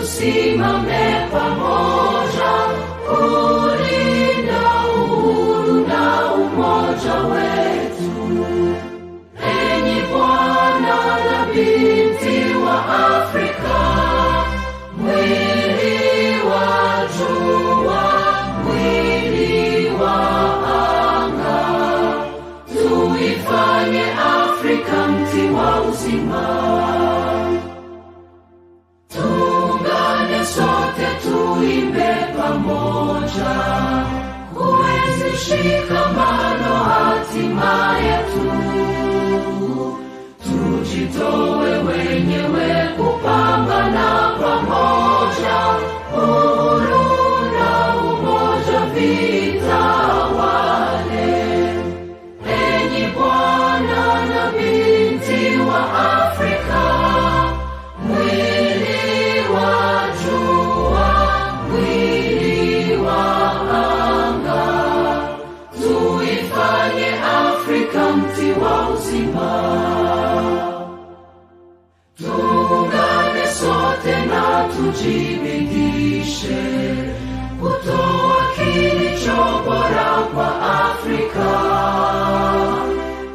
tusimame pamoja kulinda uhuru na umoja wetu. Enyi Bwana na binti wa Afrika, mwili wa jua, mwili wa anga, tuifanye Afrika mti wa uzima. Tuungane sote tuimbe pamoja, kuenzi shikamano hatima yetu. Tujitoe wenyewe kupambana pamoja, uhuru na umoja vitawale. Enyi Bwana na binti wa Afrika, mwili wa jua, mwili wa anga, tuifanye Afrika mti wa uzima. Tuungane sote na tujibidishe kutoa kilicho bora kwa Afrika,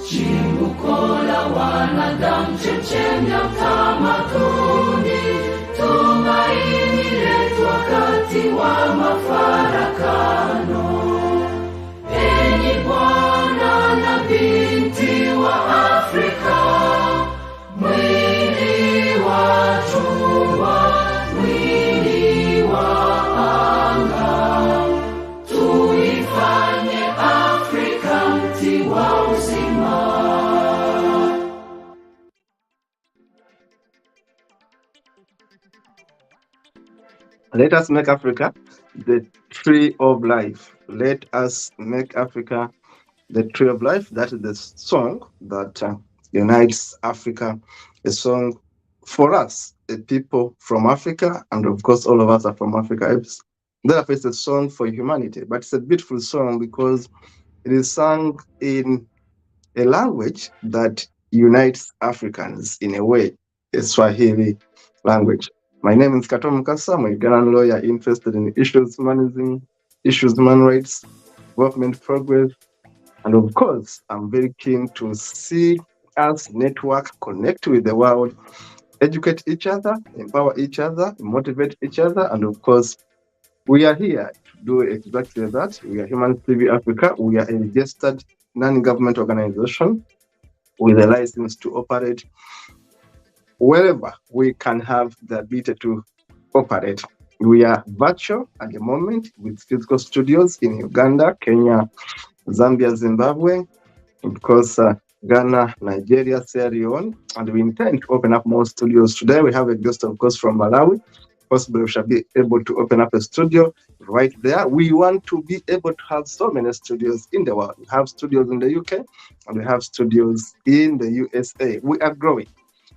chimbuko la wanadamu, chemchemi ya utamaduni, tumaini letu wakati wa mafarakano. Enyi Bwana na binti wa Afrika, mwili wa jua, mwili wa anga, tuifanye Afrika mti wa uzima. Let us make Africa the tree of life. Let us make Africa the tree of life. That is the song that unites Africa, a song for us, the people from Africa, and of course all of us are from Africa. Therefore, it's a song for humanity, but it's a beautiful song because it is sung in a language that unites Africans in a way, a Swahili language. My name is Katom Mkhutche. I'm a Ghanaian lawyer interested in issues humanism, issues human rights, development progress, and of course, I'm very keen to see us network, connect with the world, educate each other, empower each other, motivate each other, and of course, we are here to do exactly that. We are Humanist TV Africa. We are a registered non-government organization with a license to operate wherever we can have the ability to operate. We are virtual at the moment with physical studios in Uganda, Kenya, Zambia, Zimbabwe, of course, Ghana, Nigeria, Sierra Leone, and we intend to open up more studios. Today we have a guest, of course, from Malawi. Possibly we shall be able to open up a studio right there. We want to be able to have so many studios in the world. We have studios in the UK and we have studios in the USA. We are growing.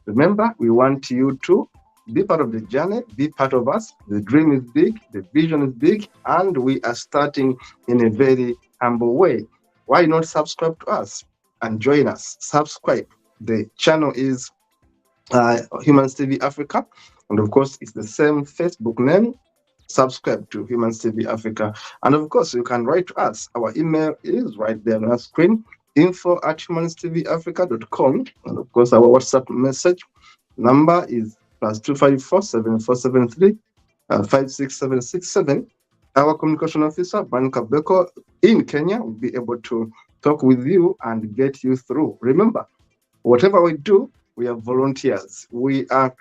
Remember, we want you to be part of the journey, be part of us. The dream is big, the vision is big, and we are starting in a very humble way. Why not subscribe to us and join us? Subscribe. The channel is Humanist TV Africa, and of course, it's the same Facebook name. Subscribe to Humanist TV Africa, and of course, you can write to us. Our email is right there on our screen, info@humanisttvafrica.com, and of course, our WhatsApp message number is +254 7473 56767. Our communication officer, Banka Beko, in Kenya, will be able to talk with you and get you through. Remember, whatever we do, we are volunteers. We are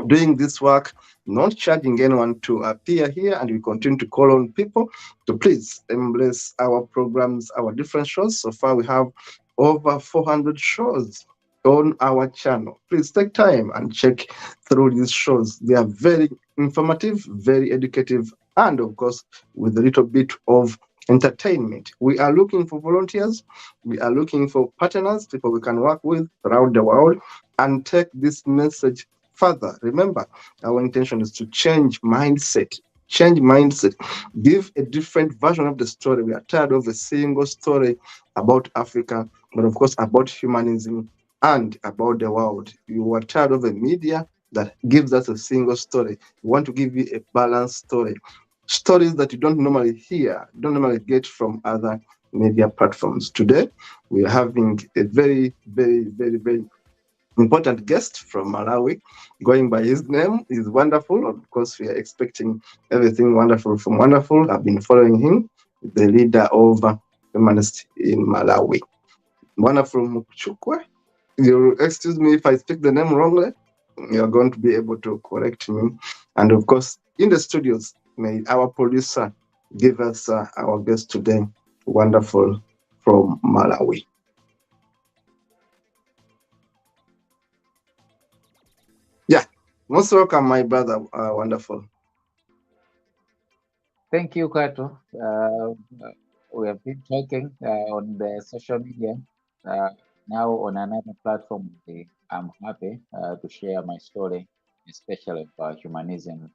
doing this work, not charging anyone to appear here, and we continue to call on people to please embrace our programs, our different shows. So far, we have over 400 shows on our channel. Please take time and check through these shows. They are very informative, very educative, and of course, with a little bit of entertainment. We are looking for volunteers. We are looking for partners, people we can work with around the world and take this message further. Remember, our intention is to change mindset, give a different version of the story. We are tired of a single story about Africa, but of course about humanism and about the world. You are tired of a media that gives us a single story. We want to give you a balanced story. Stories that you don't normally hear, don't normally get from other media platforms. Today, we are having a very, very, very, very important guest from Malawi, going by his name. Is Wonderful. Of course, we are expecting everything wonderful from Wonderful. I've been following him, the leader of Humanist in Malawi. Wonderful Mkhutche. You excuse me if I speak the name wrongly. You're going to be able to correct me. And of course, in the studios, may our producer give us our guest today, Wonderful from Malawi. Yeah, most welcome, my brother, Wonderful. Thank you, Kato. We have been talking on the social media. Uh, Now on another platform, I'm happy to share my story, especially about humanism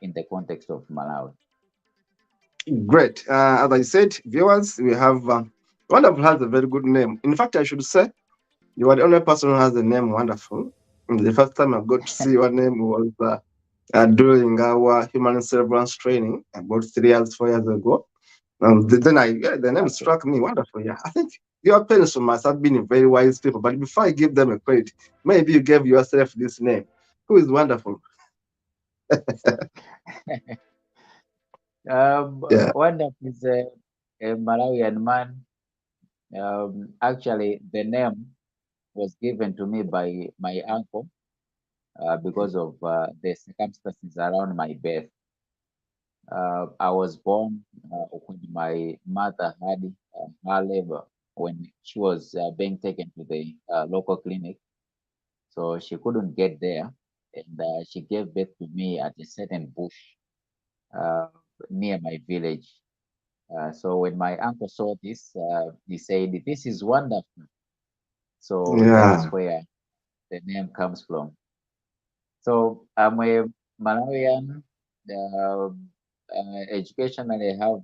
in the context of Malawi. Great. As I said, viewers, we have Wonderful has a very good name. In fact, I should say you are the only person who has the name Wonderful. And the first time I got to see your name was during our human celebrance training about 3 years, 4 years ago. The name Okay. struck me wonderful. Yeah, I think your parents must have been very wise people. But before I give them a credit, maybe you gave yourself this name. Who is Wonderful? Yeah. Wonderful is a Malawian man. Actually, the name was given to me by my uncle because of the circumstances around my birth. I was born when my mother had her labor when she was being taken to the local clinic. So she couldn't get there, and she gave birth to me at a certain bush uh, near my village. So when my uncle saw this, he said, "This is wonderful." So that is Yeah. where the name comes from. So I'm a Malawian. Uh, Educationally, I have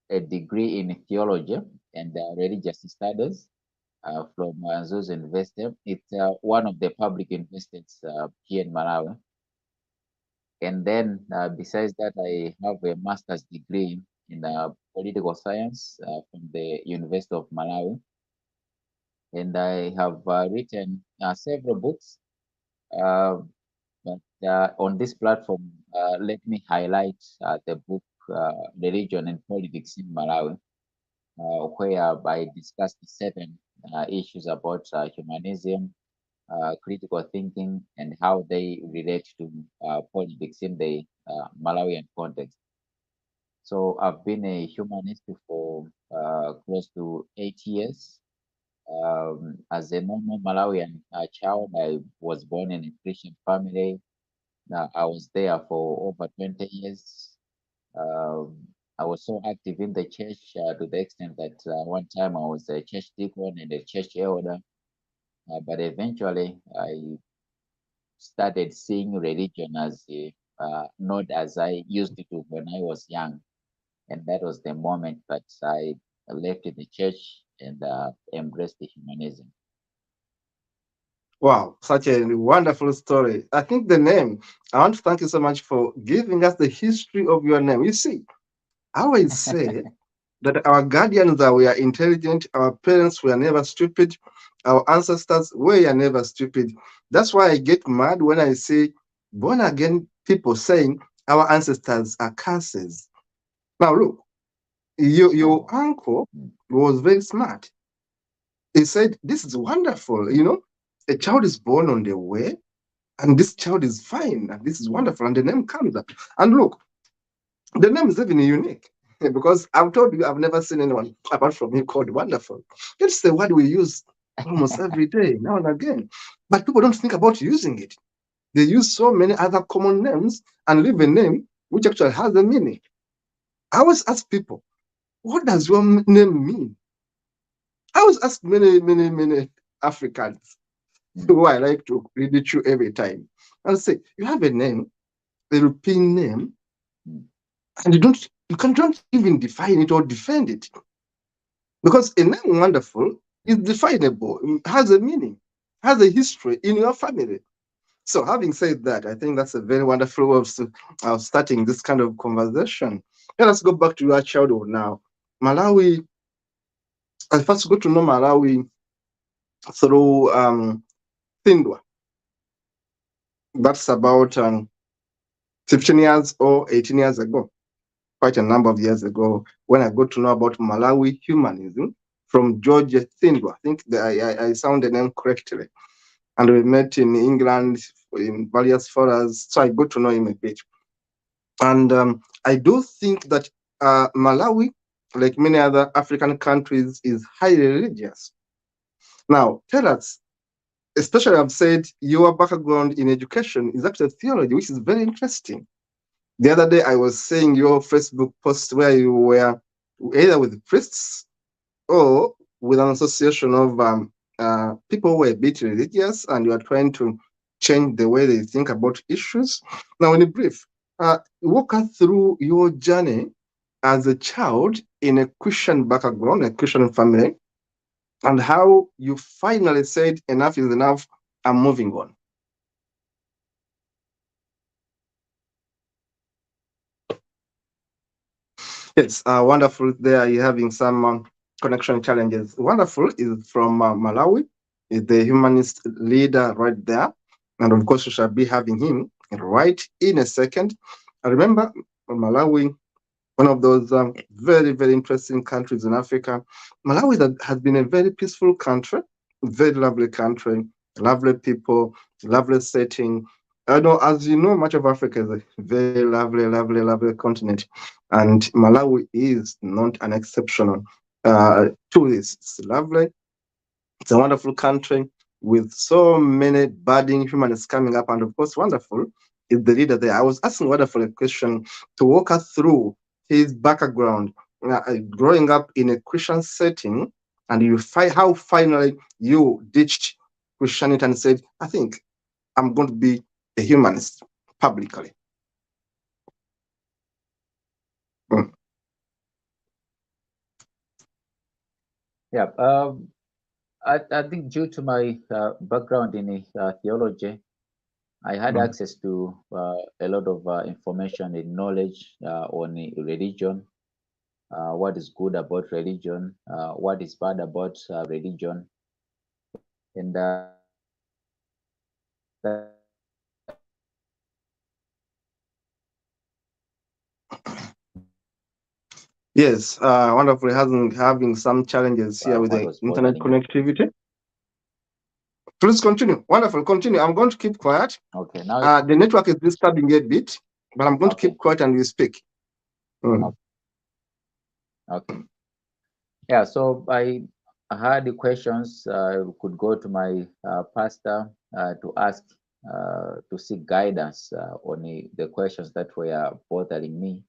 a degree in theology and religious studies from Zeus University. It's one of the public universities here in Malawi. And then, besides that, I have a master's degree in political science from the University of Malawi. And I have written several books. Uh, but on this platform, let me highlight the book Religion and Politics in Malawi, where I discussed certain issues about humanism, critical thinking, and how they relate to politics in the Malawian context. So I've been a humanist for close to 8 years. As a normal Malawian child, I was born in a Christian family. I was there for over 20 years. I was so active in the church to the extent that one time I was a church deacon and a church elder. But eventually, I started seeing religion as not as I used to do when I was young. And that was the moment that I left the church and embraced the humanism. Wow, such a wonderful story. I think the name, I want to thank you so much for giving us the history of your name. You see, I always say that our guardians were intelligent, our parents were never stupid, our ancestors were never stupid. That's why I get mad when I see born again people saying our ancestors are curses. Now, look, your Oh, uncle mm, was very smart. He said, this is wonderful. A child is born on the way, and this child is fine, and this is wonderful, and the name comes up. And look, the name is even unique because I've told you I've never seen anyone apart from you called Wonderful. It's the word we use almost every day, now and again. But people don't think about using it. They use so many other common names and leave a name which actually has a meaning. I always ask people, what does your name mean? I always ask many Africans mm, who I like to read it through every time. I'll say, you have a name, a European name, mm, and don't even define it or defend it. Because a name wonderful is definable, it has a meaning. has a history in your family. So having said that, I think that's a very wonderful way of starting this kind of conversation. Let us go back to your childhood now. Malawi, I first got to know Malawi through Thindwa. That's about 15 years or 18 years ago, quite a number of years ago, when I got to know about Malawi humanism from George Thindwa. I think I sound the name correctly. And we met in England in various forums, so I got to know him a bit. And I do think that Malawi, like many other African countries, is highly religious. Now, tell us, especially I've said your background in education is actually theology, which is very interesting. The other day I was saying your Facebook post where you were either with priests or with an association of people who were a bit religious, and you are trying to change the way they think about issues. Now, in brief, walk us through your journey as a child in a Christian background, a Christian family, and how you finally said, enough is enough, I'm moving on. Yes, wonderful. There you're having some connection challenges. Wonderful is from Malawi, is the humanist leader right there. And of course, we shall be having him right in a second. I remember Malawi, one of those very, very interesting countries in Africa. Malawi that has been a very peaceful country, very lovely country, lovely people, lovely setting. I know, as you know, much of Africa is a very lovely, lovely, lovely continent, and Malawi is not an exception to this. It's lovely. It's a wonderful country with so many budding humanists coming up, and of course, wonderful is the leader there. I was asking Wonderful a question to walk us through his background, growing up in a Christian setting, and you find how finally you ditched Christianity and said, "I think I'm going to be a humanist publicly." Mm. Yeah, I think due to my background in theology, I had Mm. access to a lot of information and knowledge on religion, what is good about religion, what is bad about religion, and Yes, Wonderful having some challenges here with what the was internet bothering me. connectivity. Please continue. Wonderful, continue. I'm going to keep quiet. Okay, now The network is disturbing a bit, but I'm going to okay, keep quiet and you speak. Mm. okay. Yeah, so I had the questions. Could go to my pastor to ask to seek guidance on the questions that were bothering me.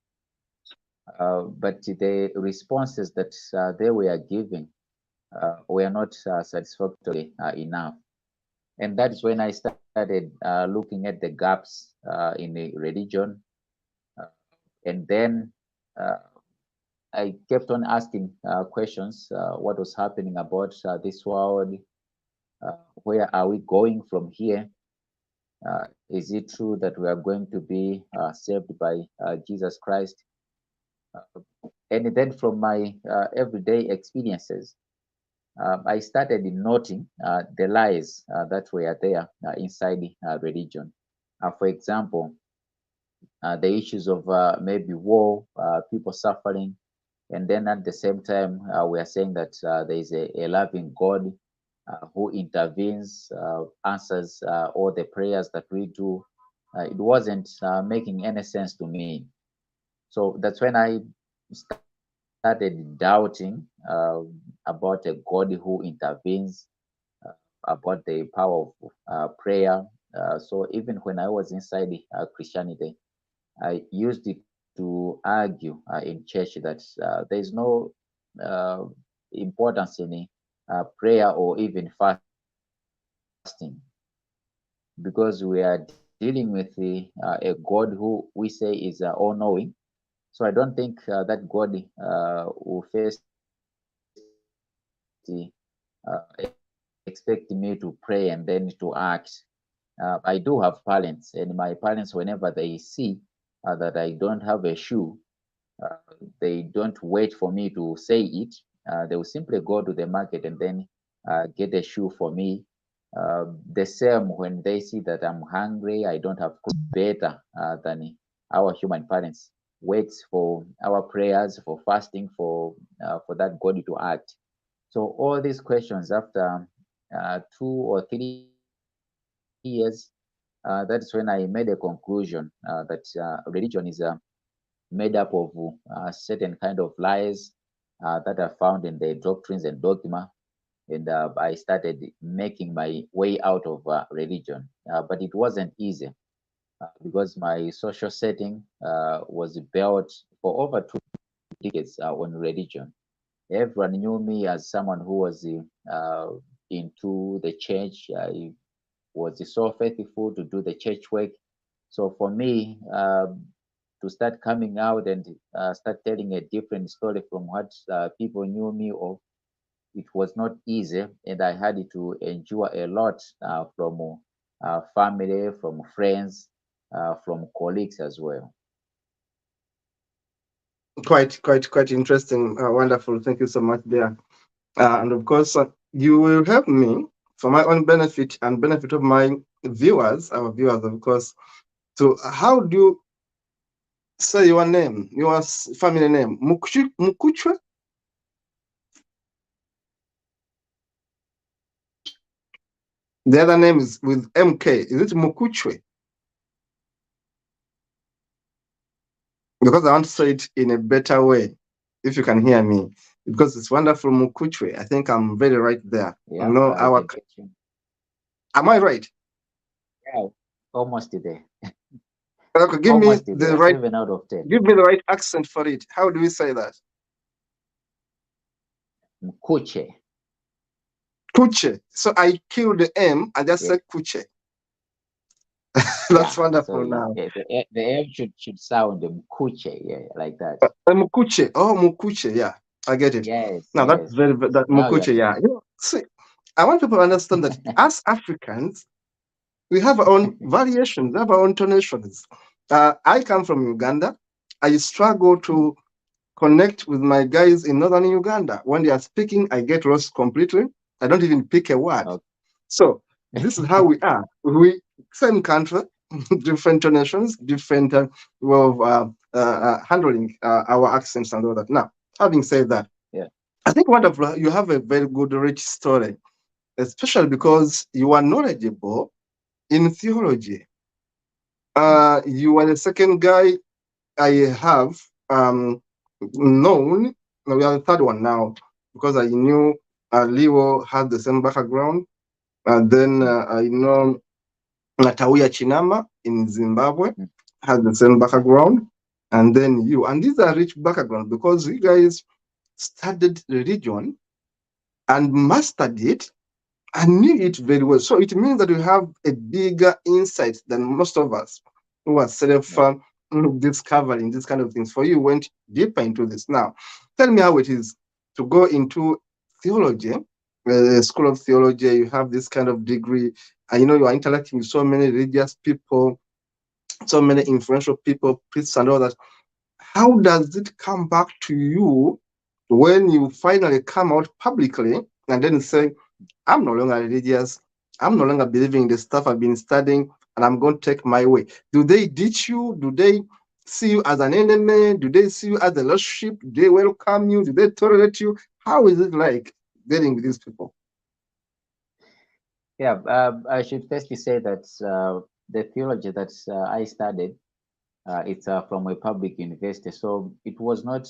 But the responses that they were giving were not satisfactory enough. And that is when I started looking at the gaps in the religion. And then I kept on asking questions, what was happening about this world? Where are we going from here? Is it true that we are going to be saved by Jesus Christ? And then from my everyday experiences, I started noting the lies that were there inside religion. For example, the issues of maybe war, people suffering, and then at the same time, we are saying that there is a loving God who intervenes, answers all the prayers that we do. It wasn't making any sense to me. So that's when I started doubting about a God who intervenes, about the power of prayer. So even when I was inside Christianity, I used it to argue in church that there is no uh, importance in prayer or even fasting, because we are dealing with a God who we say is all-knowing. So I don't think that God will face a human being expect me to pray and then to act. I do have parents, and my parents, whenever they see that I don't have a shoe, uh, they don't wait for me to say it. They will simply go to the market and then get a shoe for me. The same when they see that I'm hungry, I don't have food, better than our human parents. Waits for our prayers, for fasting, for that God to act. So all these questions after 2 or 3 years, that is when I made a conclusion that religion is made up of certain kind of lies that are found in the doctrines and dogma. And I started making my way out of religion. But it wasn't easy because my social setting was built for over 2 decades on religion. Everyone knew me as someone who was into the church. I was so faithful to do the church work. So for me, to start coming out and start telling a different story from what people knew me of, it was not easy, and I had to endure a lot from family, from friends, from colleagues as well. Quite interesting. Wonderful. Thank you so much there. And of course, you will help me for my own benefit and benefit of my viewers, our viewers, of course. So, how do you say your name, your family name? Mkhutche? The other name is with MK. Is it Mkhutche? Because I want to say it in a better way, if you can hear me. Because it's Wonderful Mkhutche. I think I'm very right there. Yeah, You know, I can get you. am I right? Yeah, almost there. Okay, give me Almost the there. right 7 out of 10. give me the right accent for it. How do we say that? Mkhutche. Kuche. So I kill the M and just Yeah, say Kuche. yeah. That's So wonderful now. the M should sound Mkhutche. Yeah, like that. Mkuche. Oh, Mukuche. Yeah, I get it. Yes, Now that's yes. that Now you are Mukuche. Yeah. clear. You know, see, I want people to understand that as Africans, we have our own variations, we have our own tonations. I come from Uganda. I struggle to connect with my guys in northern Uganda. When they are speaking, I get lost completely. I don't even pick a word. Okay. So this is how we are. We same country, different donations, different way of handling our accents and all that. Now, having said that, Yeah. I think wonderful. You have a very good, rich story, especially because you are knowledgeable in theology. You are the second guy I have known. No, we are the third one now because I knew Leo had the same background. And then Mm, I know Natawia Chinama in Zimbabwe mm. has the same background. And then you. And these are rich backgrounds because you guys studied religion and mastered it and knew it very well. So it means that you have a bigger insight than most of us who are self Okay. discovering these kind of things. For you, went deeper into this. Now, tell me how it is to go into theology, school of theology. You have this kind of degree, and you know you are interacting with so many religious people, so many influential people, priests, and all that. How does it come back to you when you finally come out publicly and then say, I'm no longer religious. I'm no longer believing in the stuff I've been studying, and I'm going to take my way. Do they ditch you? Do they see you as an enemy? Do they see you as a lost sheep? Do they welcome you? Do they tolerate you? How is it like dealing with these people? Yeah, I should firstly say that the theology that I studied, it's from a public university, so it was not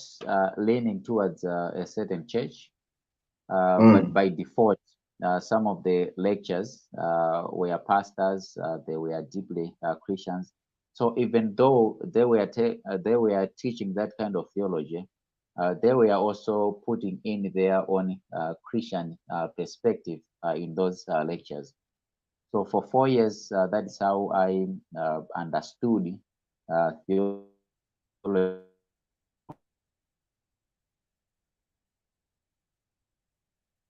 leaning towards a certain church, but Mm. by default, some of the lectures were pastors, they were deeply Christians. So even though they were teaching that kind of theology, they were also putting in their own Christian perspective in those lectures. So for 4 years, that is how I understood theology.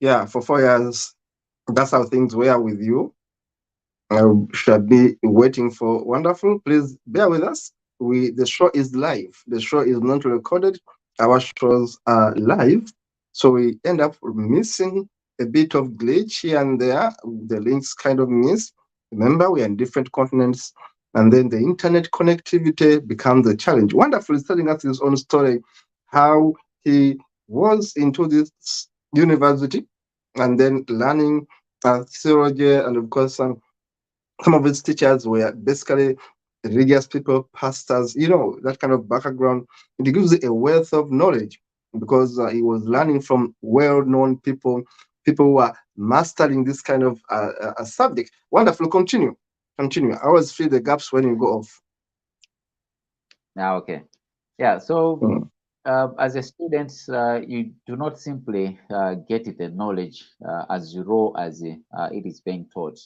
Yeah, for 4 years. That's how things were with you. I shall be waiting for Wonderful. Please bear with us. The show is live. The show is not recorded. Our shows are live, so we end up missing a bit of glitch here and there. The links kind of miss. Remember, we are in different continents, and then the internet connectivity becomes a challenge. Wonderful is telling us his own story, how he was into this university and then learning theology, and of course some of his teachers were basically religious people, pastors, that kind of background. It gives you a wealth of knowledge because he was learning from well-known people, people who are mastering this kind of subject. Wonderful. Continue. Continue. I always fill the gaps when you go off. Now, okay. Yeah, so Mm, as a student, you do not simply get the knowledge as raw as it is being taught.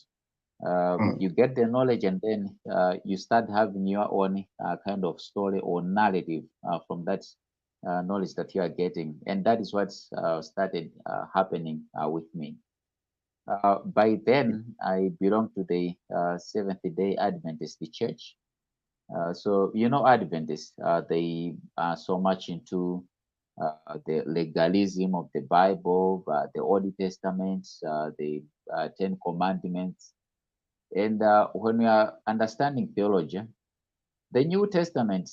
mm, You get the knowledge, and then you start having your own kind of story or narrative from that knowledge that you are getting. And that is what started happening with me. By then, I belonged to the Seventh Day Adventist Church. So, Adventists, they are so much into the legalism of the Bible, the Old Testament, the Ten Commandments. And when we are understanding theology, the New Testament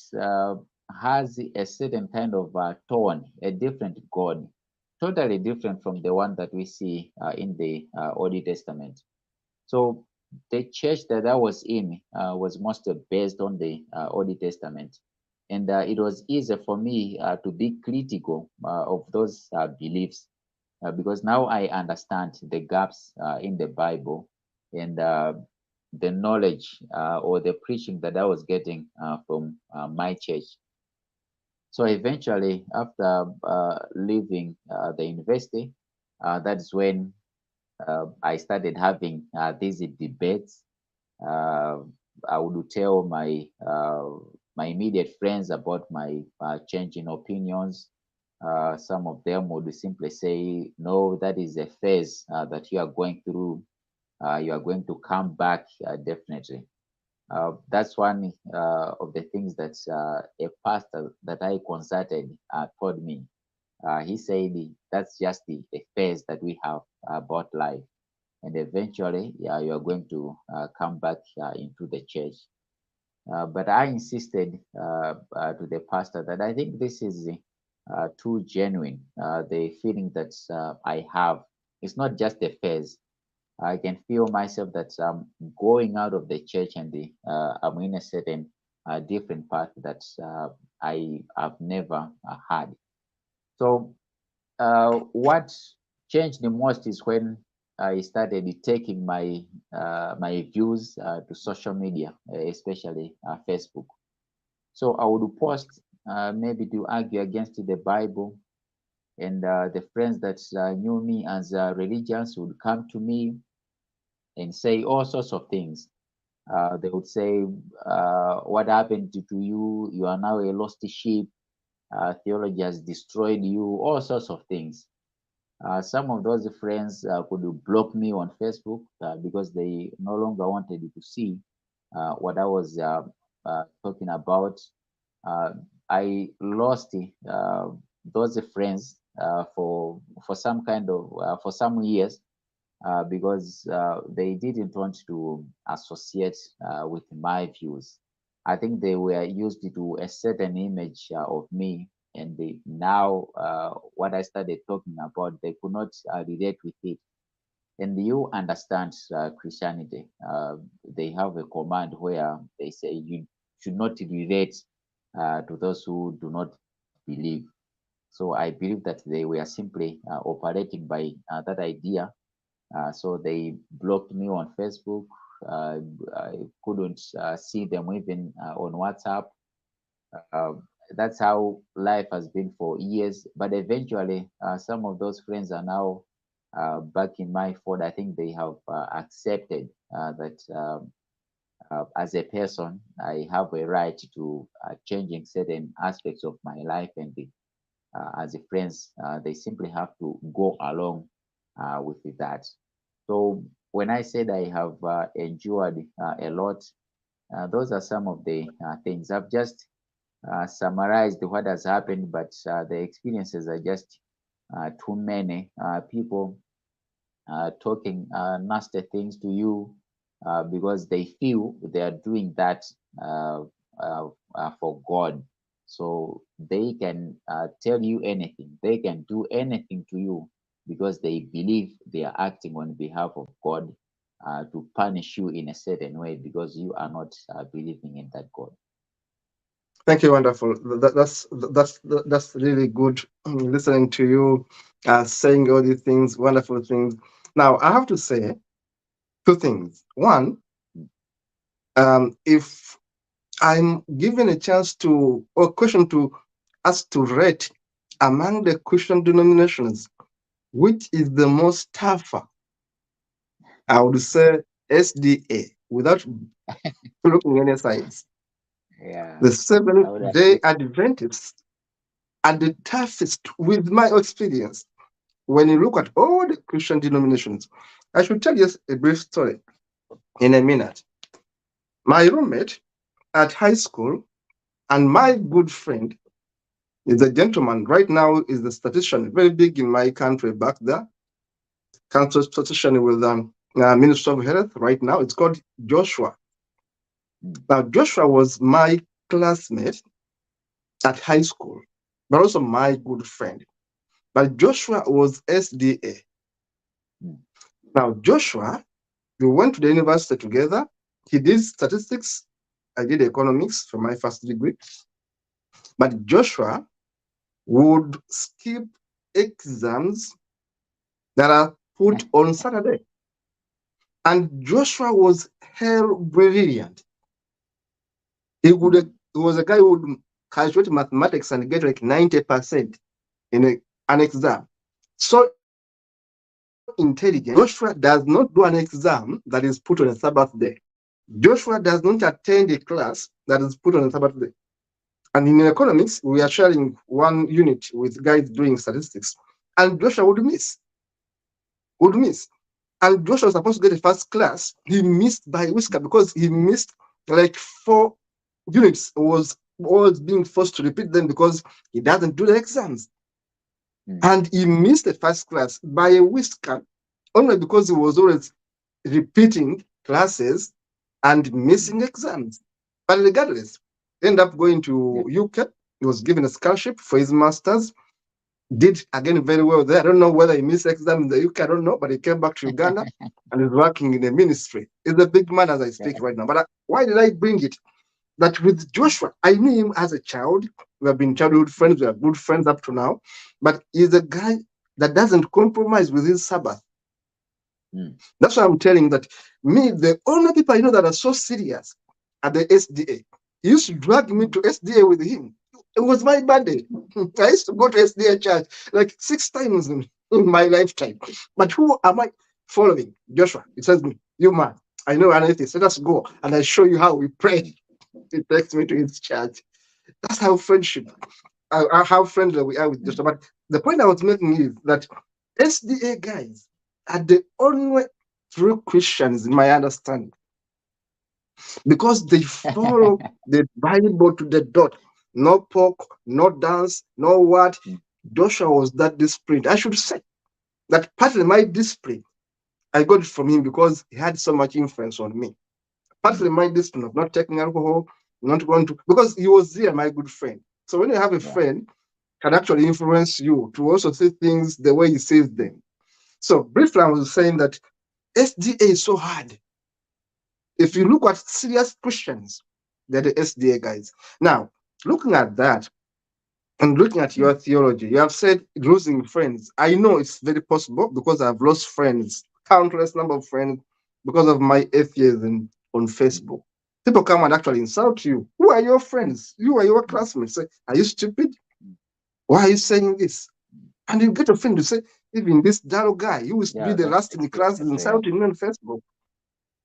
has a certain kind of tone, a different God, totally different from the one that we see in the Old Testament. So the church that I was in was mostly based on the Old Testament. And it was easy for me to be critical of those beliefs because now I understand the gaps in the Bible and the knowledge or the preaching that I was getting from my church. So eventually, after leaving the university, that's when I started having these debates. Uh, I would tell my immediate friends about my changing opinions. Some of them would simply say, "No, that is a phase that you are going through. You are going to come back definitely." That's one of the things that a pastor that I consulted told me. He said that's just the phase that we have about life, and eventually, yeah, you are going to come back into the church. But I insisted to the pastor that I think this is too genuine. The feeling that I have, it's not just a phase. I can feel myself that I'm going out of the church and I'm in a certain different path that I have never had. So what changed the most is when I started taking my views to social media, especially Facebook. So I would post maybe to argue against the Bible, and the friends that knew me as religious would come to me and say all sorts of things. They would say, "What happened to you? You are now a lost sheep. Theology has destroyed you." All sorts of things. Some of those friends could block me on Facebook because they no longer wanted to see what I was talking about. Uh, I lost those friends for some kind of for some years because they didn't want to associate with my views. I think they were used to a certain image of me, and now what I started talking about, they could not relate with it. And you understand Christianity. They have a command where they say you should not relate to those who do not believe. So I believe that they were simply operating by that idea, so they blocked me on Facebook. Uh, I couldn't see them even on WhatsApp. Uh, that's how life has been for years. But eventually, some of those friends are now back in my fold. I think they have accepted that as a person, I have a right to changing certain aspects of my life, and as a friends, they simply have to go along with that. So when I said I have endured a lot, those are some of the things. I've just summarized what has happened, but the experiences are just too many. People talking nasty things to you because they feel they are doing that uh, for God. So they can tell you anything, they can do anything to you because they believe they are acting on behalf of God to punish you in a certain way because you are not believing in that God. Thank you, wonderful. That's really good listening to you saying all these things, wonderful things. Now, I have to say two things. One, if I'm given a chance to or question to us to rate among the Christian denominations, which is the most tougher, I would say SDA without looking any sides. Yeah, The I Seventh would Day agree. Adventists are the toughest with my experience. When you look at all the Christian denominations, I should tell you a brief story in a minute. My roommate at high school and my good friend is a gentleman. Right now is the statistician, very big in my country back there. Council statistician with Minister of Health right now. It's called Joshua. Mm, Now, Joshua was my classmate at high school, but also my good friend. But Joshua was SDA. mm, Now, Joshua, we went to the university together. He did statistics. I did economics for my first degree. But Joshua would skip exams that are put on Saturday. And Joshua was hell brilliant. mm, He was a guy who would calculate mathematics and get like 90% in an exam. So intelligent. Joshua does not do an exam that is put on a Sabbath day. Joshua does not attend a class that is put on a Sabbath day. And in economics, we are sharing one unit with guys doing statistics. And Joshua would miss. And Joshua was supposed to get a first class. He missed by whisker because he missed like 4 units. Was always being forced to repeat them because he doesn't do the exams. mm, And he missed the first class by a whisker only because he was always repeating classes and mm. missing exams. But regardless, he ended up going Yeah. to UK. He was given a scholarship for his master's. Did again very well there. I don't know whether he missed exam in the UK. I don't know, but he came back to Uganda and is working in the ministry. He's a big man as I speak Yeah. right now. But why did I bring it? That with Mm, Joshua, I knew him as a child. We have been childhood friends. We are good friends up to now. But he's a guy that doesn't compromise with his Sabbath. mm, That's why I'm telling that me, the only people I know that are so serious are the SDA. He used to drag me mm. to SDA with him. It was my birthday. I used to go to SDA church like 6 times in my lifetime. But who am I following? Joshua. He says, me, you man, I know an atheist. Let us go and I show you how we pray. He takes me to his church. That's how friendship, how friendly we are with Mm. Joshua. But the point I was making is that SDA guys are the only true Christians, in my understanding, because they follow the Bible to the dot. No pork, no dance, no what. Mm, Joshua was that disciplined. I should say that partly my discipline, I got it from him because he had so much influence on me. mm. Partly my discipline of not taking alcohol, not going to, because he was there, my good friend. So when you have a Yeah. friend, can actually influence you to also see things the way he sees them. So briefly, I was saying that SDA is so hard. If you look at serious Christians, they're the SDA guys. Now, looking at that and looking at Mm, your theology, you have said losing friends. I know it's very possible because I've lost friends, countless number of friends, because of my atheism on mm, Facebook. People come and actually insult you. Who are your friends? You are your mm, classmates. Say, are you stupid? mm, Why are you saying this? mm. And you get offended to say, even this dull guy, you used to be Yeah, the that's last in the class, is that's real. insulting me on Facebook.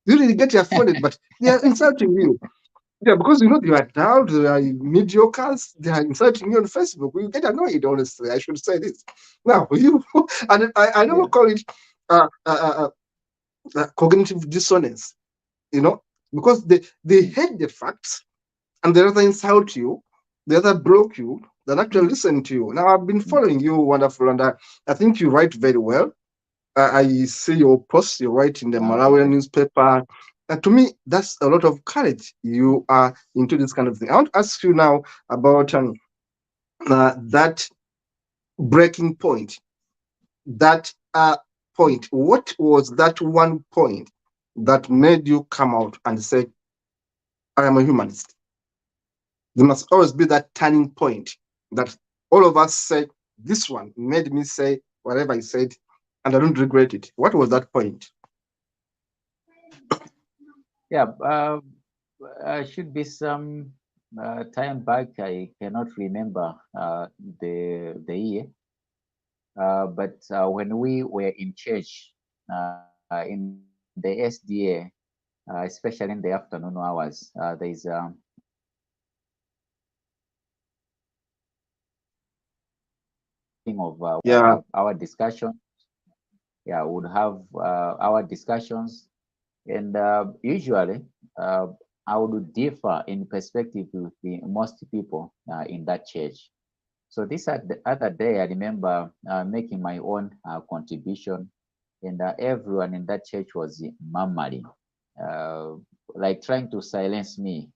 You really get offended, but they are insulting you. Yeah, because you know you are dull, they are mediocres, they are insulting you on Facebook. You get annoyed, honestly. I should say this. Now, you, and I never Yeah. call it uh, uh, uh, cognitive dissonance, you know, because they hate the facts and they rather insult you, they rather block you than actually listen to you. Now, I've been following you, Wonderful, and I think you write very well. I see your posts you write in the Malawian newspaper. And to me, that's a lot of courage. You are into this kind of thing. I want to ask you now about that breaking point, that point. What was that one point that made you come out and say, I am a humanist? There must always be that turning point that all of us say, this one made me say whatever I said, and I don't regret it. What was that point? Yeah, should be some time back. I cannot remember the year, but when we were in church in the SDA, especially in the afternoon hours, there is of Yeah, our discussion. Yeah, would have our discussions, and usually uh, I would differ in perspective with most people in that church. So this other day, I remember making my own contribution, and everyone in that church was murmuring, uh, like trying to silence me.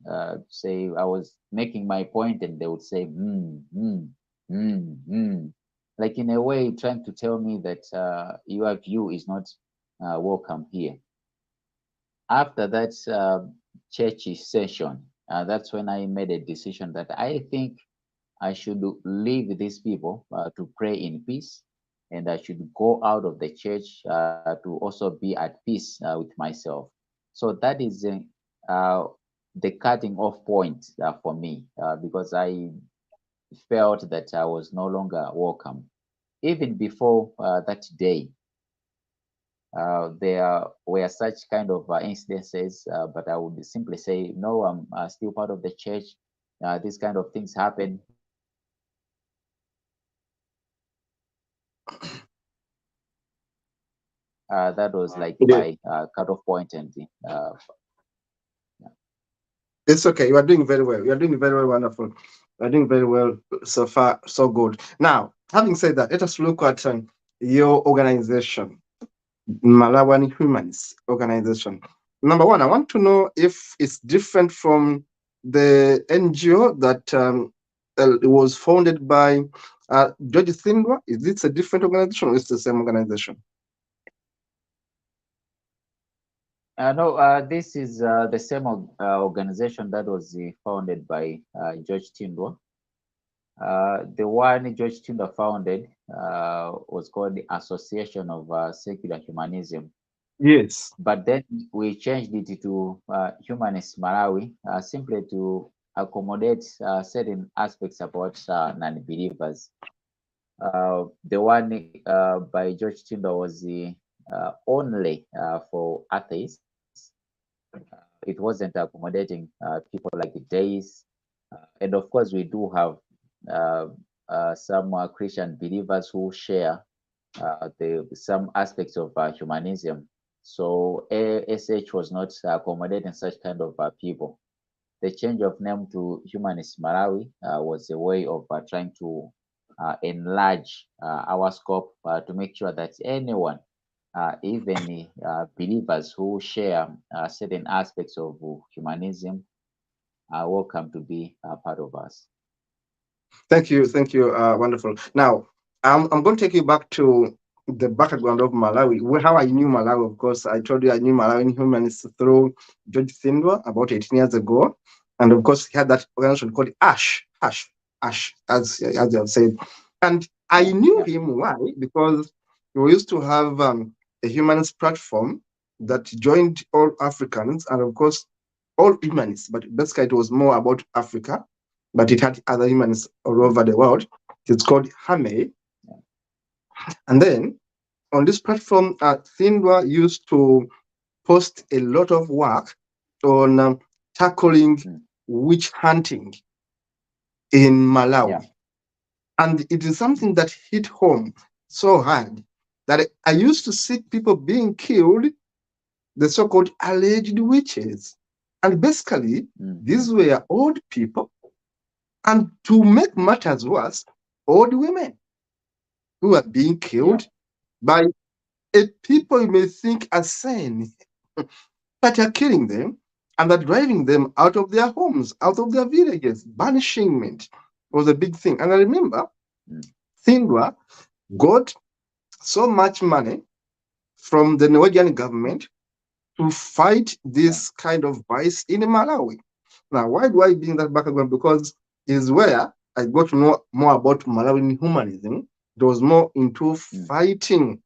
Say I was making my point, and they would say, like in a way trying to tell me that your view is not welcome here. After that church session, that's when I made a decision that I think I should leave these people to pray in peace, and I should go out of the church to also be at peace with myself. So that is uh, the cutting off point for me, because I felt that I was no longer welcome. Even before that day, there were such kind of incidences, but I would simply say, no, I'm still part of the church. These kind of things happen. That was like yeah. my cutoff point, and It's okay. You are doing very well. You are doing very well, wonderful. You are doing very well so far, so good. Now, having said that, let us look at your organization, Malawian Humanist Organization. Number one, I want to know if it's different from the NGO that was founded by George Thindwa. Is this a different organization or is it the same organization? no, this is the same organization that was founded by George Tindwa. The one George Tindwa founded was called the Association of Secular Humanism. Yes. But then we changed it to Humanist Malawi, simply to accommodate certain aspects about non-believers. The one by George Tindwa was the only for atheists. It wasn't accommodating people like the Days, and of course we do have uh, some Christian believers who share some aspects of humanism. So ASH was not accommodating such kind of people. The change of name to Humanist Malawi was a way of trying to enlarge our scope to make sure that anyone, even believers who share certain aspects of humanism, are welcome to be part of us. Thank you. Thank you. Wonderful. Now, I'm going to take you back to the background of Malawi. How I knew Malawi, of course, I told you I knew Malawian humanists through George Thindwa about 18 years ago. And of course, he had that organization called ASH, as you have said. And I knew him. Why? Because we used to have a humanist platform that joined all Africans and, of course, all humanists, but basically it was more about Africa, but it had other humanists all over the world. It's called Hame. And then on this platform, Thindwa used to post a lot of work on tackling witch hunting in Malawi. Yeah. And it is something that hit home so hard that I used to see people being killed the so-called alleged witches. And basically, these were old people, and to make matters worse, old women who were being killed by a people you may think are sane, but are killing them and are driving them out of their homes, out of their villages. Banishment was a big thing. And I remember Thindwa got so much money from the Norwegian government to fight this kind of vice in Malawi. Now, why do I bring that background? Because is where I got to know more about Malawian humanism. It was more into fighting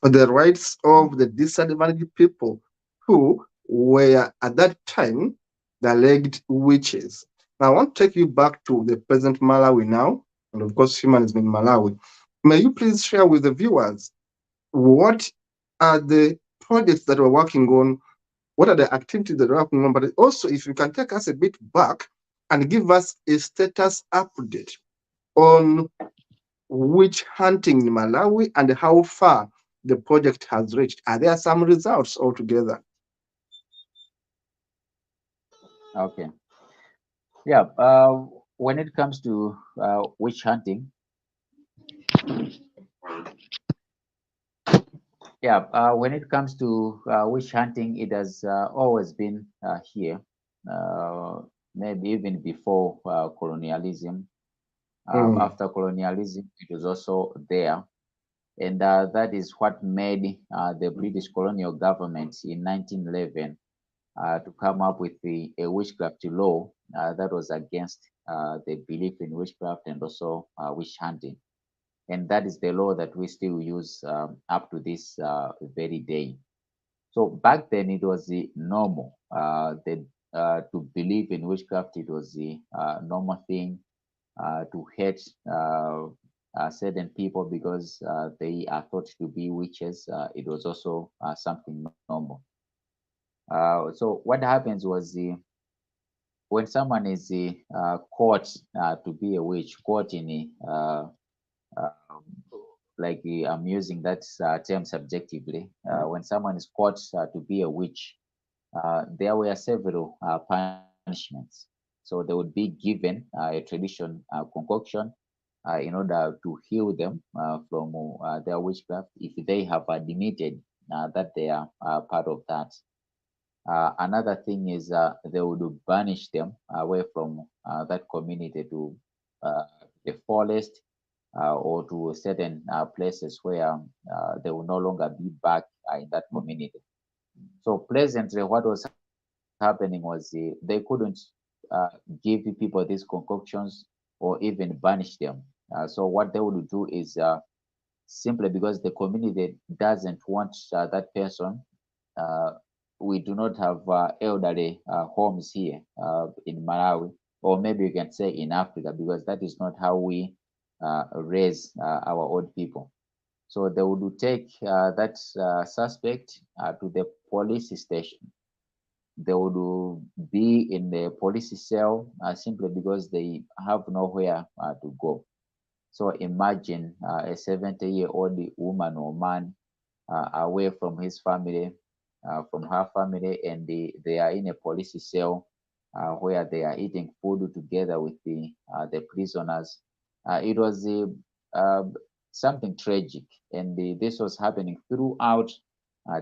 for the rights of the disadvantaged people who were at that time the alleged witches. Now, I want to take you back to the present Malawi now, and of course, humanism in Malawi. May you please share with the viewers what are the projects that we're working on, what are the activities that we're working on, but also if you can take us a bit back and give us a status update on witch hunting in Malawi and how far the project has reached. Are there some results altogether? Okay. Yeah. When it comes to witch hunting, when it comes to witch hunting, it has always been here. Uh, Maybe even before colonialism. After colonialism, it was also there. And that is what made the British colonial government in 1911 to come up with a witchcraft law that was against the belief in witchcraft and also witch hunting. And that is the law that we still use up to this very day. So back then it was the normal. To believe in witchcraft, it was the normal thing. To hate certain people because they are thought to be witches. It was also something normal. So what happens was when someone is caught to be a witch, caught in uh, like I'm using that term subjectively, when someone is caught to be a witch, there were several punishments. So they would be given a tradition concoction in order to heal them from their witchcraft if they have admitted that they are part of that. Another thing is they would banish them away from that community to uh, the forest or to certain places where they will no longer be back in that community. So presently, what was happening was they couldn't give people these concoctions or even banish them. So what they would do is simply because the community doesn't want that person. Uh, we do not have elderly homes here in Malawi, or maybe you can say in Africa, because that is not how we raise our old people. So they would take that suspect to the police station. They would be in the police cell simply because they have nowhere to go. So imagine a 70-year-old woman or man away from his family, from her family, and they are in a police cell where they are eating food together with the prisoners. It was uh, something tragic, and this was happening throughout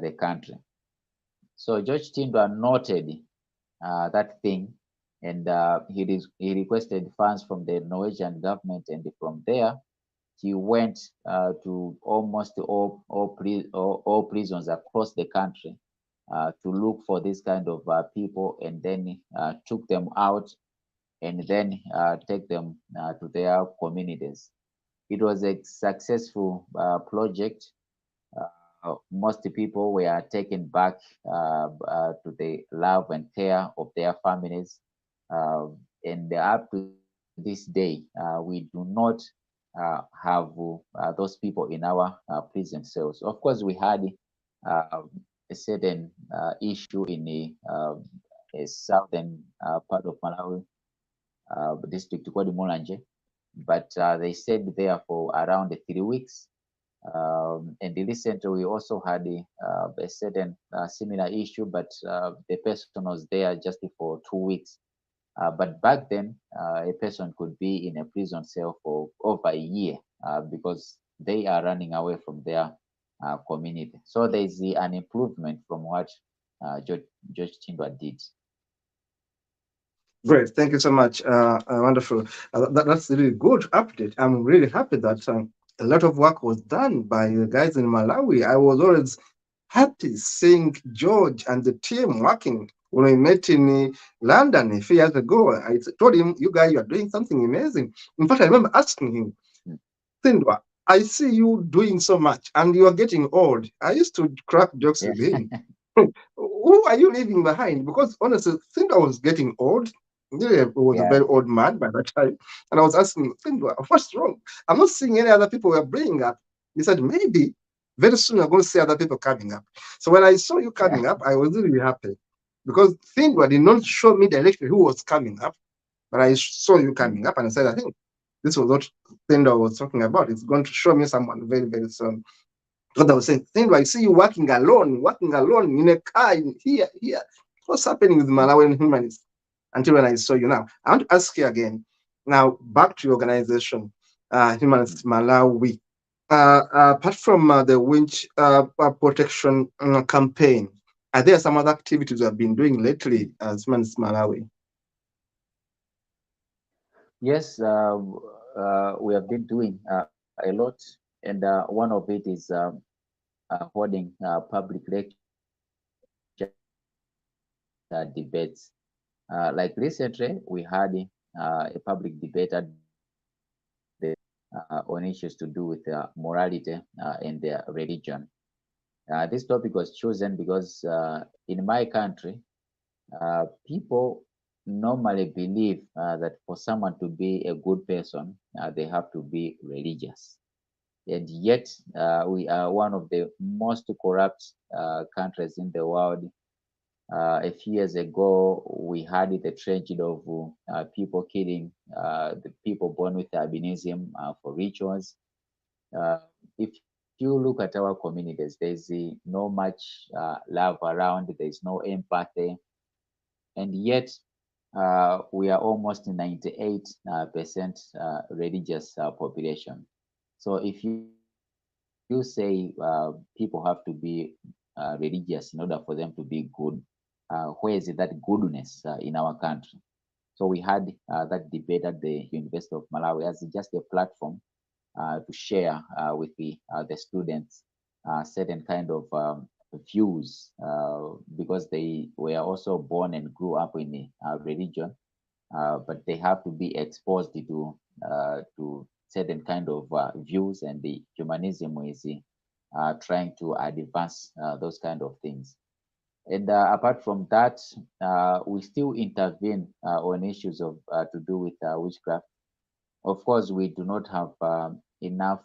the country. So George Tindwa noted that thing, and he requested funds from the Norwegian government, and from there he went to almost all prisons across the country to look for this kind of people, and then took them out and then take them to their communities. It was a successful project. Most people were taken back to the love and care of their families. And up to this day, we do not have those people in our prison cells. Of course, we had uh, a certain issue in a southern part of Malawi district called Mulanje, but they stayed there for around 3 weeks And recently, we also had a certain similar issue, but the person was there just for 2 weeks. But back then, a person could be in a prison cell for over a year because they are running away from their community. So there is an improvement from what George Chindwa did. Great, thank you so much. Wonderful. That's a really good update. I'm really happy that a lot of work was done by the guys in Malawi. I was always happy seeing George and the team working. When we met in London a few years ago, I told him, "You guys, you are doing something amazing." In fact, I remember asking him, "Sindwa, I see you doing so much, and you are getting old." I used to crack jokes Yeah. with him. Who are you leaving behind? Because honestly, Sindwa was getting old. He was a Yeah. very old man by that time. And I was asking him, "Sindwa, what's wrong? I'm not seeing any other people we're bringing up." He said, "Maybe very soon you're going to see other people coming up." So when I saw you Yeah. coming up, I was really happy because Sindwa did not show me directly who was coming up, but I saw you coming up and I said, I think this was what Sindwa was talking about. It's going to show me someone very, very soon. What I was saying, Sindwa, I see you working alone in a car here. What's happening with Malawian humanists? Until when I saw you now. I want to ask you again. Now, back to your organization, Humanist Malawi. Apart from the winch protection campaign, are there some other activities you have been doing lately as Humanist Malawi? Yes, we have been doing a lot, and one of it is holding public lectures and debates. Like recently, we had a public debate at the on issues to do with morality and their religion. This topic was chosen because in my country, people normally believe that for someone to be a good person, they have to be religious. And yet, we are one of the most corrupt countries in the world. A few years ago, we had the tragedy of people killing the people born with albinism for rituals. Uh, if you look at our communities, there's no much love around, there's no empathy, and yet we are almost 98% religious population. So if you say people have to be religious in order for them to be good, where is that goodness in our country? So we had that debate at the University of Malawi as just a platform to share with the students certain kind of views because they were also born and grew up in the religion, but they have to be exposed to certain kind of views, and the humanism is trying to advance those kind of things. And apart from that, we still intervene on issues of to do with witchcraft. Of course, we do not have enough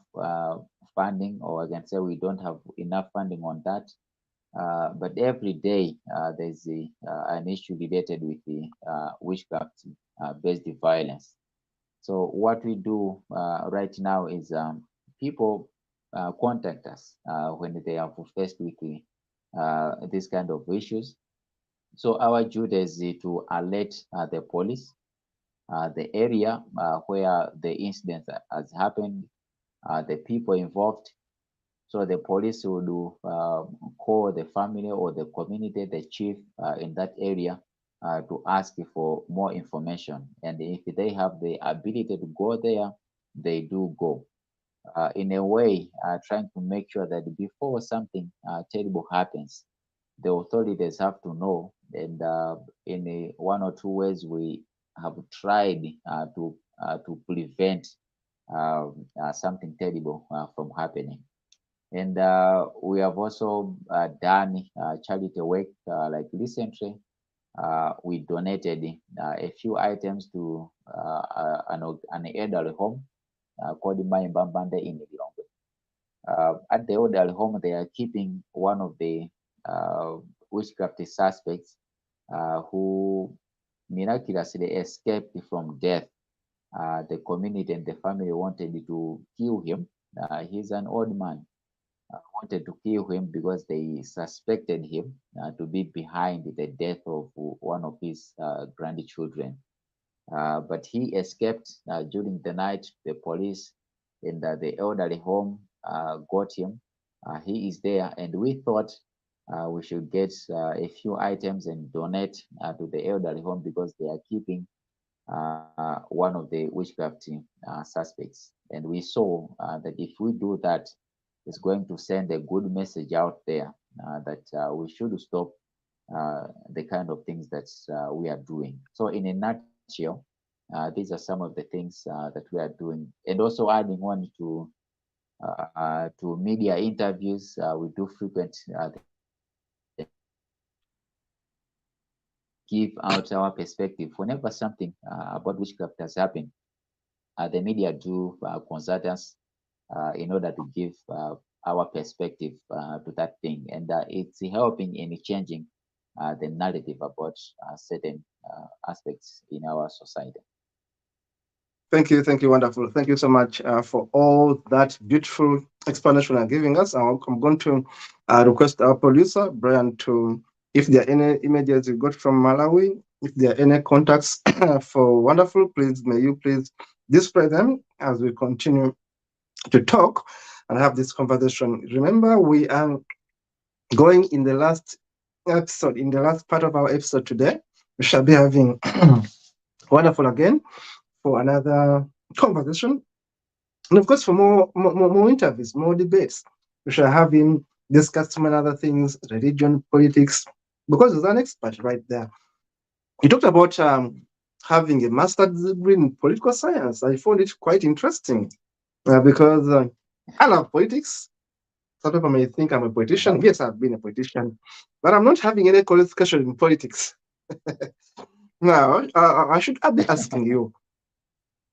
funding, or I can say we don't have enough funding on that. But every day there's an issue related with the witchcraft based violence. So what we do right now is people contact us when they are faced with this kind of issues. So our duty is to alert the police, the area where the incident has happened, the people involved. So the police will call the family or the community, the chief in that area to ask for more information. And if they have the ability to go there, they do go. In a way, trying to make sure that before something terrible happens, the authorities have to know. And in one or two ways, we have tried to prevent something terrible from happening. And we have also done charity work. Like recently, we donated a few items to an elderly home called Mbambande in Lilongwe. At the elderly home, they are keeping one of the uh, witchcraft suspects who miraculously escaped from death. The community and the family wanted to kill him, He's an old man. Wanted to kill him because they suspected him to be behind the death of one of his grandchildren. But he escaped during the night. The police in the elderly home got him. He is there, and we thought we should get a few items and donate to the elderly home because they are keeping one of the witchcraft suspects. And we saw that if we do that, it's going to send a good message out there that we should stop the kind of things that we are doing. So, in a nutshell, these are some of the things that we are doing, and also adding on to media interviews. We do frequent the media give out our perspective whenever something about witchcraft has happened. The media do consult us in order to give our perspective to that thing, and it's helping in changing the narrative about certain aspects in our society. Thank you, wonderful. Thank you so much for all that beautiful explanation you're giving us. I'm going to request our producer, Brian, to, if there are any images you got from Malawi, if there are any contacts for Wonderful, please, may you please display them as we continue to talk and have this conversation. Remember, we are going in the last episode, in the last part of our episode today. We shall be having Wonderful again for another conversation, and of course for more interviews, more debates. We shall have him discuss some other things, religion, politics, because he's an expert right there. He talked about having a master's degree in political science. I found it quite interesting because I love politics. Some people may think I'm a politician. Yes, I've been a politician, but I'm not having any qualification in politics. Now, I should be asking you,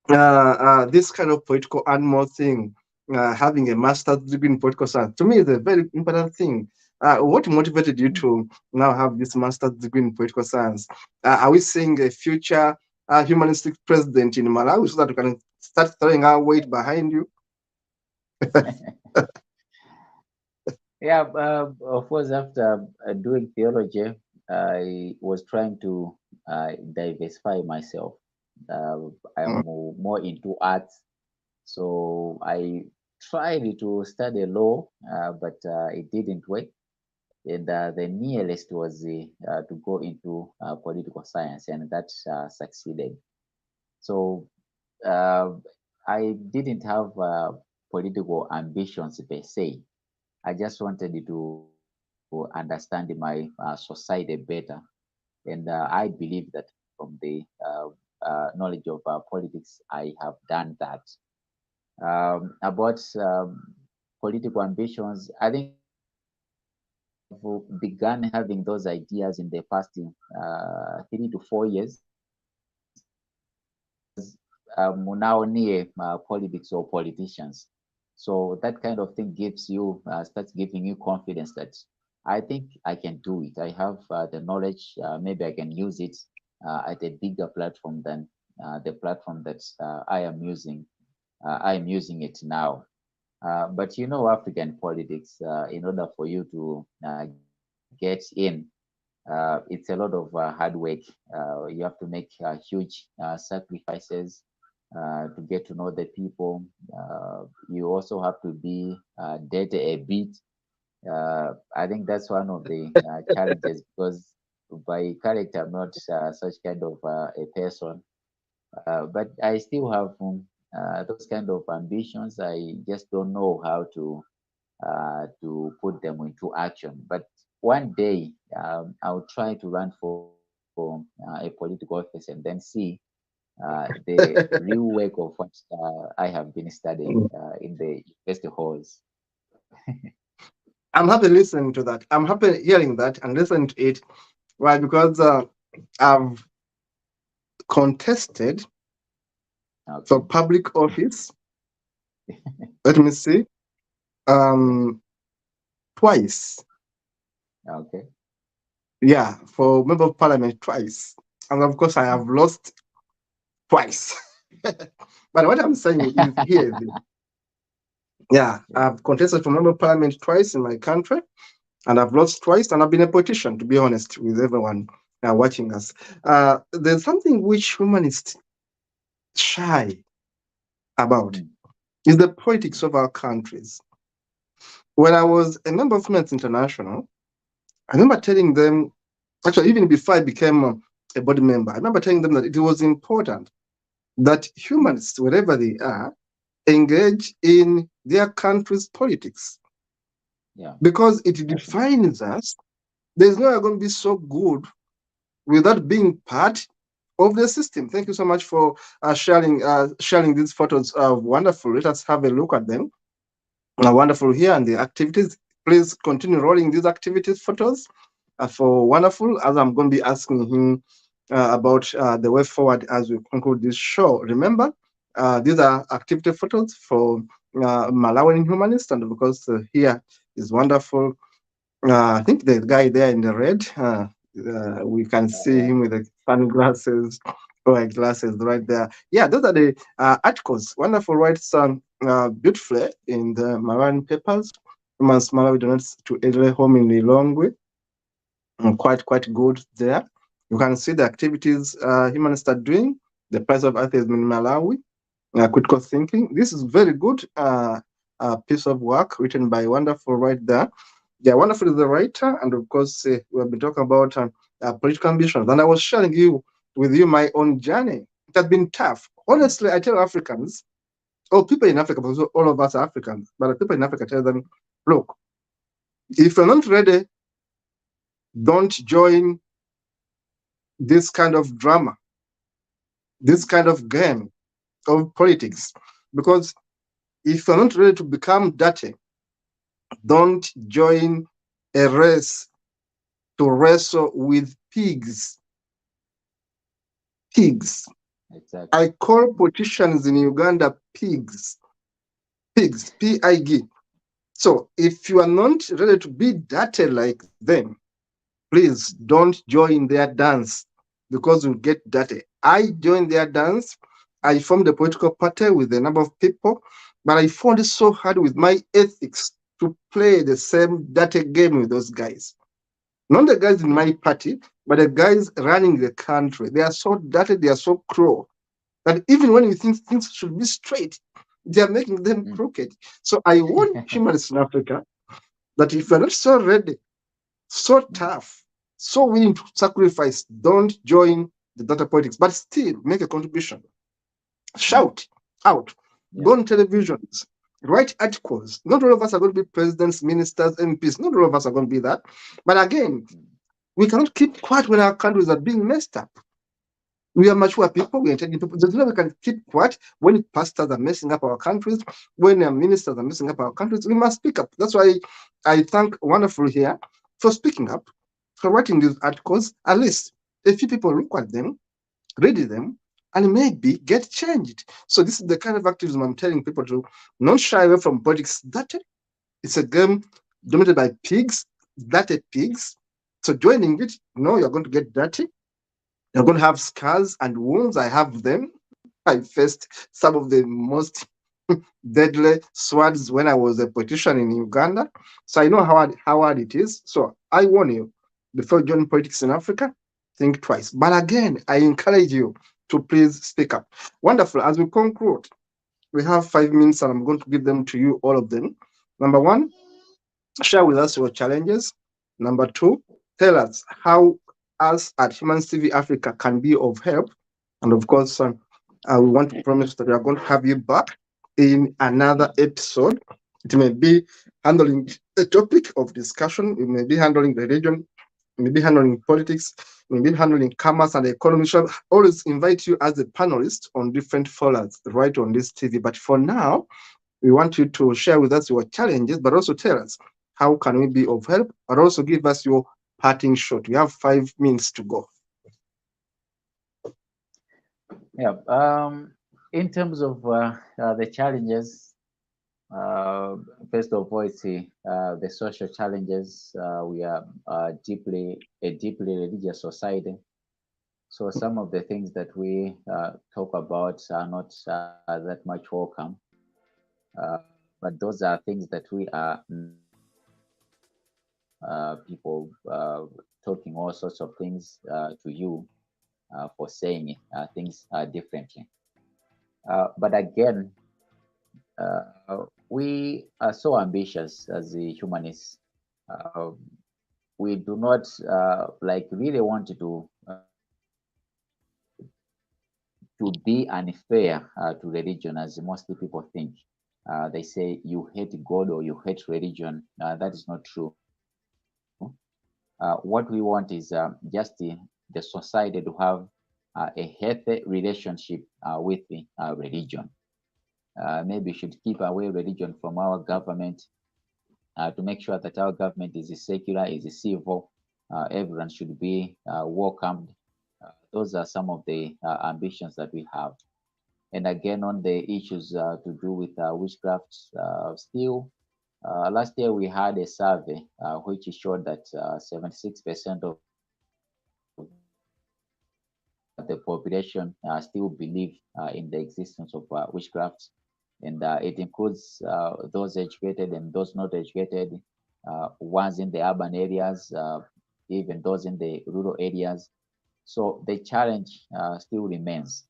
this kind of political animal thing, having a master's degree in political science, to me is a very important thing. What motivated you to now have this master's degree in political science? Are we seeing a future humanistic president in Malawi so that we can start throwing our weight behind you? Yeah, of course, after doing theology, I was trying to diversify myself. I'm more into arts, so I tried to study law, but it didn't work. And the nearest was to go into political science, and that succeeded. So uh, I didn't have political ambitions per se. I just wanted to understand my society better. And I believe that from the knowledge of politics, I have done that. About political ambitions, I think I've begun having those ideas in the past 3 to 4 years. Now near politics or politicians. So that kind of thing gives you, starts giving you confidence that I think I can do it. I have the knowledge. Maybe I can use it at a bigger platform than the platform that I am using. I am using it now. But you know, African politics, in order for you to get in, it's a lot of hard work. You have to make huge sacrifices to get to know the people. You also have to be dirty a bit. I think that's one of the challenges because by character, I'm not such kind of a person. But I still have those kind of ambitions. I just don't know how to put them into action. But one day, I'll try to run for a political office and then see the real work of what I have been studying in the university halls. I'm happy listening to that. I'm happy hearing that and listening to it. Why? Because I've contested for Okay. public office. Let me see. Um, twice. Okay. Yeah, for member of parliament twice, and of course I have lost twice. But what I'm saying is here, Yeah, Yeah. I've contested for member of parliament twice in my country, and I've lost twice, and I've been a politician, to be honest, with everyone watching us. There's something which humanists shy about Mm. is the politics of our countries. When I was a member of Humanists International, I remember telling them, actually, even before I became a body member, I remember telling them that it was important that humanists, wherever they are, engage in their country's politics Yeah. because it Definitely. defines us. There's no way going to be so good without being part of the system. Thank you so much for sharing these photos. Wonderful. Let us have a look at them. Wonderful here and the activities. Please continue rolling these activities photos for Wonderful, as I'm going to be asking him about the way forward as we conclude this show. Remember, these are activity photos for Malawian Humanist, and because here is Wonderful. I think the guy there in the red, we can see Yeah. him with the sunglasses or glasses right there. Yeah, those are the articles. Wonderful writes beautifully in the Malawian papers. Humans Malawi donates to elderly home in Lilongwe. Quite good there. You can see the activities humanists are doing. The price of atheism in Malawi. Critical thinking. This is very good piece of work written by Wonderful right there. Yeah, Wonderful is the writer, and of course, we have been talking about political ambitions. And I was sharing with you my own journey. It has been tough. Honestly, I tell Africans, or people in Africa, because all of us are Africans, but people in Africa tell them, look, if you're not ready, don't join this kind of drama, this kind of game of politics. Because if you're not ready to become dirty, don't join a race to wrestle with pigs. Pigs. Exactly. I call politicians in Uganda pigs. Pigs. P-I-G. So if you are not ready to be dirty like them, please don't join their dance because you'll get dirty. I joined their dance. I formed a political party with a number of people, but I found it so hard with my ethics to play the same dirty game with those guys. Not the guys in my party, but the guys running the country. They are so dirty, they are so cruel that even when you think things should be straight, they are making them Mm. crooked. So I want humanists in Africa that if you're not so ready, so Mm. tough, so willing to sacrifice, don't join the data politics, but still make a contribution. Mm. Shout out, Yeah. go on televisions, write articles. Not all of us are going to be presidents, ministers, MPs. Not all of us are going to be that. But again, Mm. we cannot keep quiet when our countries are being messed up. We are mature people, we are intelligent people. There's no way we can keep quiet when pastors are messing up our countries, when ministers are messing up our countries. We must speak up. That's why I thank Wonderful here for speaking up, for writing these articles. At least a few people look at them, read them, and maybe get changed. So this is the kind of activism I'm telling people to not shy away from politics. That it's a game dominated by pigs, dirty pigs. So joining it, no, you're going to get dirty. You're going to have scars and wounds. I have them. I faced some of the most deadly swords when I was a politician in Uganda. So I know how hard it is. So I warn you, before joining politics in Africa, think twice. But again, I encourage you to please speak up. Wonderful. As we conclude, we have 5 minutes and I'm going to give them to you, all of them. Number one, share with us your challenges. Number two, tell us how us at Humans TV Africa can be of help. And of course, we want to promise that we are going to have you back in another episode. It may be handling a topic of discussion, we may be handling religion, we may be handling politics, we may be handling commerce and economy. We shall always invite you as a panelist on different forums right on this TV. But for now, we want you to share with us your challenges, but also tell us how can we be of help, but also give us your parting shot. We have 5 minutes to go. Yeah. In terms of the challenges, uh, first of all, it's the social challenges. We are a deeply religious society. So some of the things that we talk about are not that much welcome. Uh, but those are things that we are people talking all sorts of things to you for saying things differently. But again, we are so ambitious as the humanists. Uh, we do not like really want to be unfair to religion, as mostly people think. They say you hate God or you hate religion. That is not true. What we want is just the society to have a healthy relationship with the religion. Maybe we should keep away religion from our government to make sure that our government is secular, is civil. Everyone should be welcomed. Those are some of the ambitions that we have. And again, on the issues to do with witchcraft, still, last year we had a survey which showed that 76% of the population still believe in the existence of witchcraft, and it includes those educated and those not educated, ones in the urban areas, even those in the rural areas. So the challenge still remains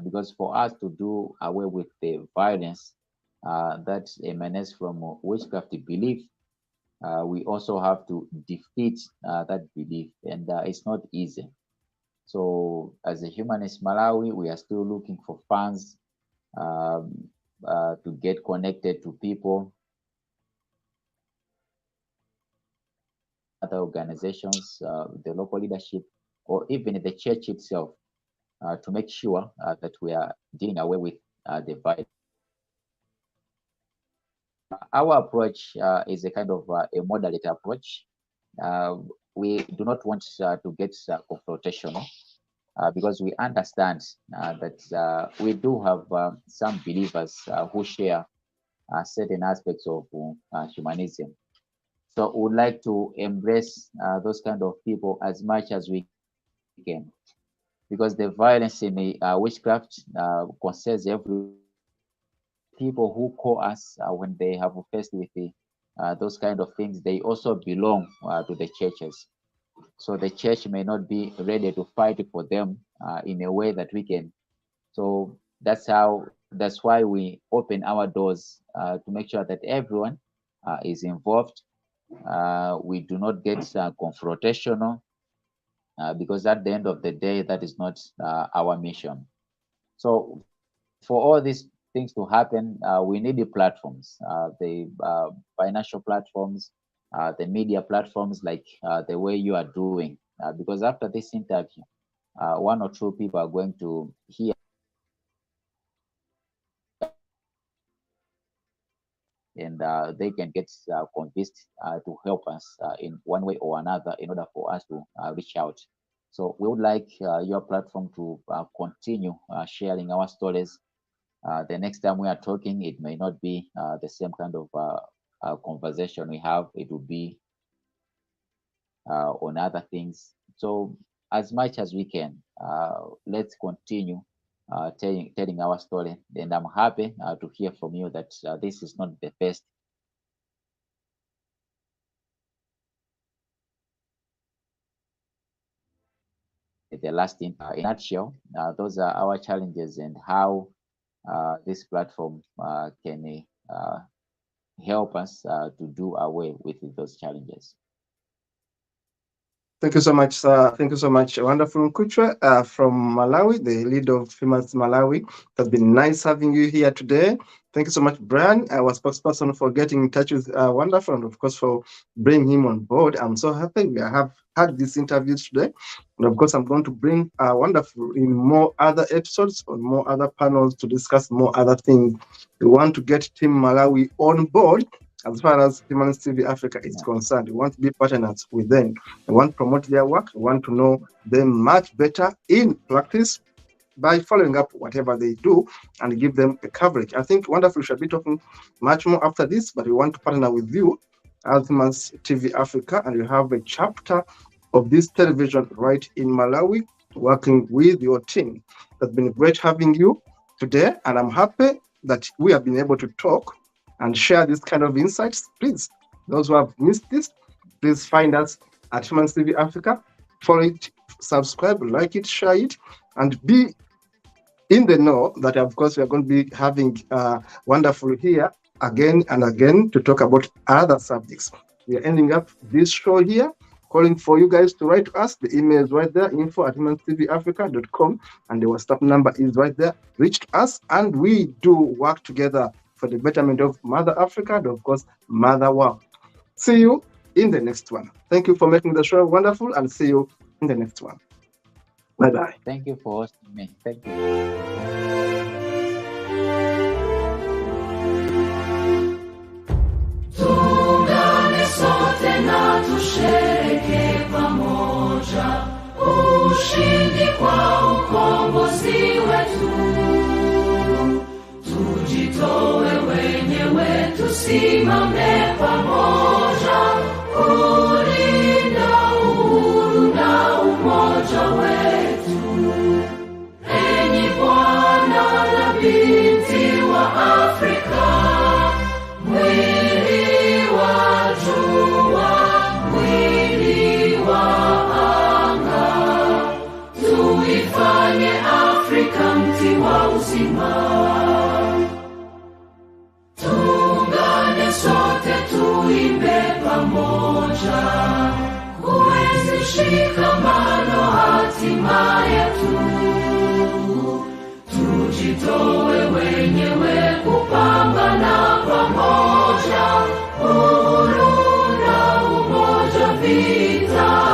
because for us to do away with the violence that emanates from witchcraft belief, we also have to defeat that belief, and it's not easy. So, as a Humanist Malawi, we are still looking for funds to get connected to people, other organizations, the local leadership, or even the church itself, to make sure that we are doing away with the violence. Our approach is a kind of a moderate approach. We do not want to get confrontational. Because we understand that we do have some believers who share certain aspects of humanism. So we would like to embrace those kind of people as much as we can, because the violence in the witchcraft concerns every people who call us when they have faced with those kind of things. They also belong to the churches. So the church may not be ready to fight for them in a way that we can. So that's why we open our doors to make sure that everyone is involved. We do not get confrontational because at the end of the day, that is not our mission. So for all these things to happen, we need the platforms, the financial platforms, the media platforms, like the way you are doing. Because after this interview, one or two people are going to hear and they can get convinced to help us in one way or another in order for us to reach out. So we would like your platform to continue sharing our stories. The next time we are talking, it may not be the same kind of conversation we have. It will be on other things. So as much as we can, let's continue telling our story. And I'm happy to hear from you that this is not the first. The last in a nutshell, those are our challenges and how this platform can help us to do away with those challenges. Thank you so much, sir. Thank you so much, Wonderful Mkhutche from Malawi, the leader of Humanist Malawi. It has been nice having you here today. Thank you so much, Brian, our spokesperson, for getting in touch with Wonderful, and of course for bringing him on board. I'm so happy we have had this interview today. And of course, I'm going to bring Wonderful in more other episodes, on more other panels to discuss more other things. We want to get Team Malawi on board. As far as Humanist TV Africa is concerned, we want to be partners with them. We want to promote their work. We want to know them much better in practice by following up whatever they do and give them a coverage. I think Wonderful should be talking much more after this, but we want to partner with you as Humanist TV Africa, and you have a chapter of this television right in Malawi, working with your team. It's been great having you today, and I'm happy that we have been able to talk and share this kind of insights. Please, those who have missed this, please find us at Humanist TV Africa. Follow it, subscribe, like it, share it, and be in the know that, of course, we are going to be having Wonderful here again and again to talk about other subjects. We are ending up this show here, calling for you guys to write to us. The email is right there, info@humanisttvafrica.com, and the WhatsApp number is right there. Reach to us, and we do work together for the betterment of Mother Africa and, of course, Mother World. See you in the next one. Thank you for making the show wonderful, and see you in the next one. Bye-bye. Thank you for hosting me. Thank you. Tuungane sote na tushereke pamoja ushindi kwa ukombozi wetu. Tujitoe wenyewe, tusimame pamoja kulinda uhuru na umoja wetu. Enyi Bwana na binti wa Afrika, mwili wa jua, mwili wa anga, tuifanye Afrika mti wa uzima. Tuungane sote, tuimbe pamoja, kuenzi shikamano hatima yetu. Tujitoe wenyewe kupambana pamoja, uhuru na umoja vitawale.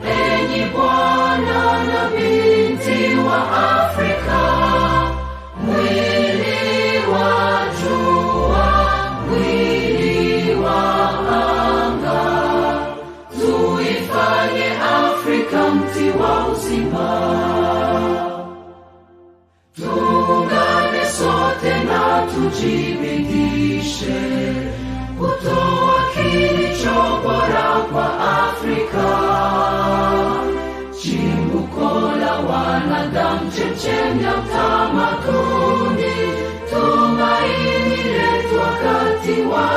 Enyi Bwana na binti wa Afrika, mwili wa jua, mwili wa anga, tuifanye Afrika mti wa uzima. Tuungane sote na tujibidishe kutoa kilicho bora kwa Afrika. Chimbuko la wanadamu, chemchemi ya utamaduni, tumaini letu wakati wa